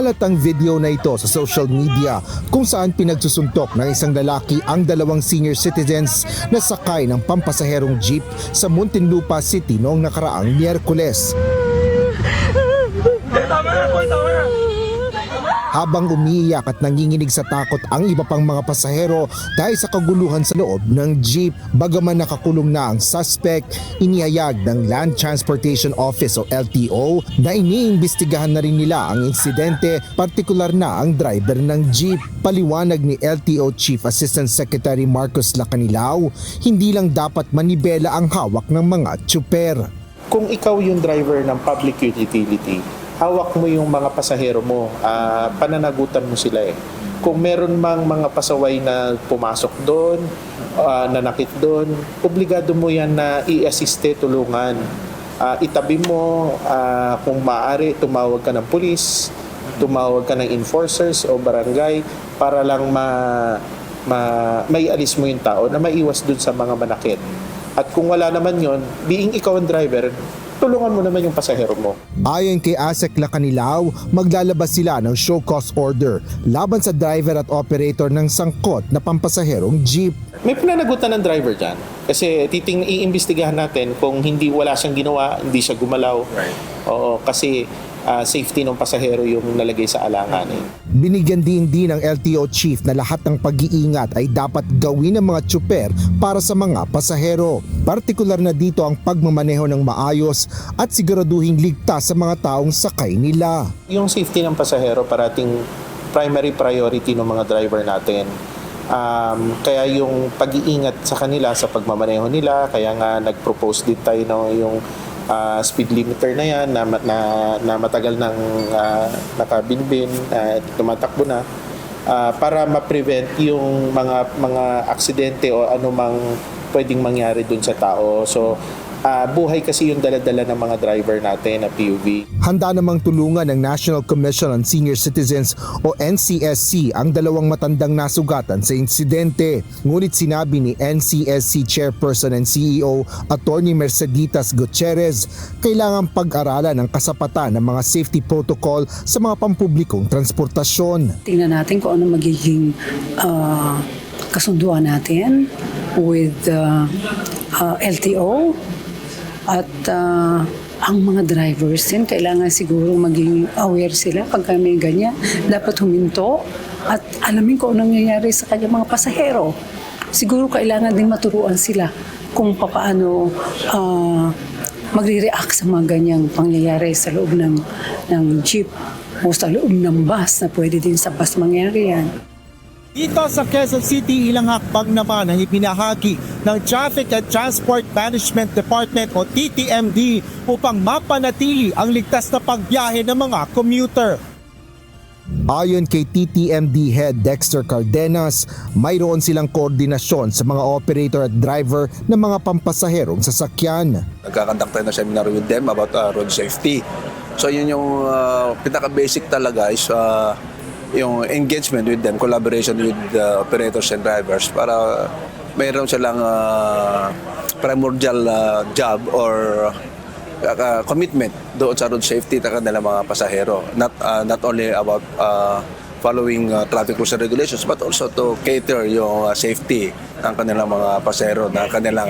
Kumalat ang video na ito sa social media kung saan pinagsusuntok ng isang lalaki ang dalawang senior citizens na sakay ng pampasaherong jeep sa Muntinlupa City noong nakaraang Miyerkules. Habang umiiyak at nanginginig sa takot ang iba pang mga pasahero dahil sa kaguluhan sa loob ng jeep. Bagaman nakakulong na ang suspect, inihayag ng Land Transportation Office o LTO na iniimbestigahan na rin nila ang insidente, partikular na ang driver ng jeep. Paliwanag ni LTO Chief Assistant Secretary Marcos Lacanilao, hindi lang dapat manibela ang hawak ng mga tsuper. Kung ikaw yung driver ng public utility, hawak mo yung mga pasahero mo, pananagutan mo sila eh. Kung meron mang mga pasaway na pumasok doon, nanakit doon, obligado mo yan na i-assiste, tulungan. Itabi mo, kung maaari, tumawag ka ng pulis, tumawag ka ng enforcers o barangay para lang may alis mo yung tao na maiwas doon sa mga manakit. At kung wala naman yon, being ikaw ang driver, tulungan mo naman yung pasahero mo. Ayon kay ASEC Lacanilao, maglalabas sila ng show cause order laban sa driver at operator ng sangkot na pampasaherong jeep. May pananagutan ng driver dyan. Kasi iimbestigahan natin kung wala siyang ginawa, hindi siya gumalaw. Right. Oo, kasi safety ng pasahero yung nalagay sa alanganin. Binigyan din ng LTO chief na lahat ng pag-iingat ay dapat gawin ng mga tsuper para sa mga pasahero. Partikular na dito ang pagmamaneho ng maayos at siguraduhing ligtas sa mga taong sakay nila. Yung safety ng pasahero parating primary priority ng mga driver natin. Kaya yung pag-iingat sa kanila sa pagmamaneho nila, kaya nga nag-propose din tayo ng yung speed limiter na yan na matagal nang nakabinbin, tumatakbo na para ma-prevent yung mga aksidente o anumang pwedeng mangyari dun sa tao. So buhay kasi yung dala-dala ng mga driver natin na PUV. Handa namang tulungan ng National Commission on Senior Citizens o NCSC ang dalawang matandang nasugatan sa insidente. Ngunit sinabi ni NCSC Chairperson and CEO Attorney Merceditas Gutierrez, kailangan pag-aralan ang kasapatan ng mga safety protocol sa mga pampublikong transportasyon. Tingnan natin kung ano magiging kasunduan natin with LTO. At ang mga drivers din, kailangan siguro maging aware sila pagka may ganyan. Dapat huminto at alamin kung anong nangyayari sa kanyang mga pasahero. Siguro kailangan din maturuan sila kung paano magre-react sa mga ganyang pangyayari sa loob ng jeep o sa loob ng bus na pwede din sa bus mangyari yan. Dito sa Quezon City, ilang hakbang naman ang ipinahagi ng Traffic and Transport Management Department o TTMD upang mapanatili ang ligtas na pagbiyahe ng mga commuter. Ayon kay TTMD Head Dexter Cardenas, mayroon silang koordinasyon sa mga operator at driver ng mga pampasaherong sasakyan. Nagkakandak tayo ng seminar with them about road safety. So yun yung pinaka-basic talaga is yung engagement with them, collaboration with operators and drivers para mayroon silang primordial job or commitment doon sa road safety ng kanilang mga pasahero. Not only about following traffic rules and regulations but also to cater yung safety ng kanilang mga pasahero na kanilang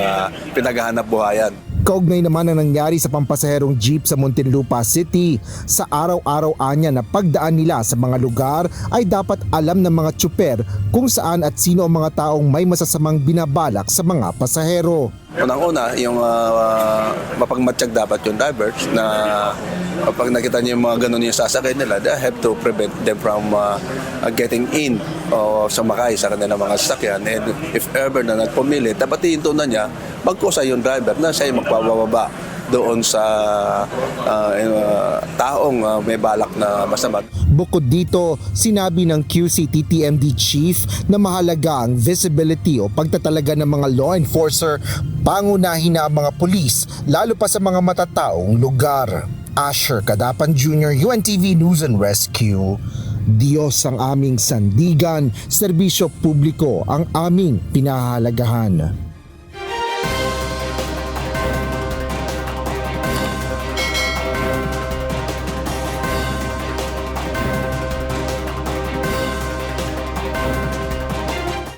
pinaghahanap buhayan. Kaugnay naman ang nangyari sa pampasaherong jeep sa Muntinlupa City. Sa araw-araw anya na pagdaan nila sa mga lugar ay dapat alam ng mga tsuper kung saan at sino ang mga taong may masasamang binabalak sa mga pasahero. Unang-una, yung mapagmatsyag dapat yung drivers na pag nakita niyo yung mga ganun yung sasakay nila, they have to prevent them from getting in o sumakay sa kanilang mga sasakyan. And if ever na nagpumili, dapat ihinto na niya, magkusa yung driver na siya yung magpababa doon sa taong may balak na masama. Bukod dito, sinabi ng QC-TTMD Chief na mahalaga ang visibility o pagtatalaga ng mga law enforcer, pangunahin na ang mga pulis, lalo pa sa mga matataong lugar. Asher Cadapan Jr., UNTV News and Rescue. Diyos ang aming sandigan, serbisyo publiko ang aming pinahahalagahan.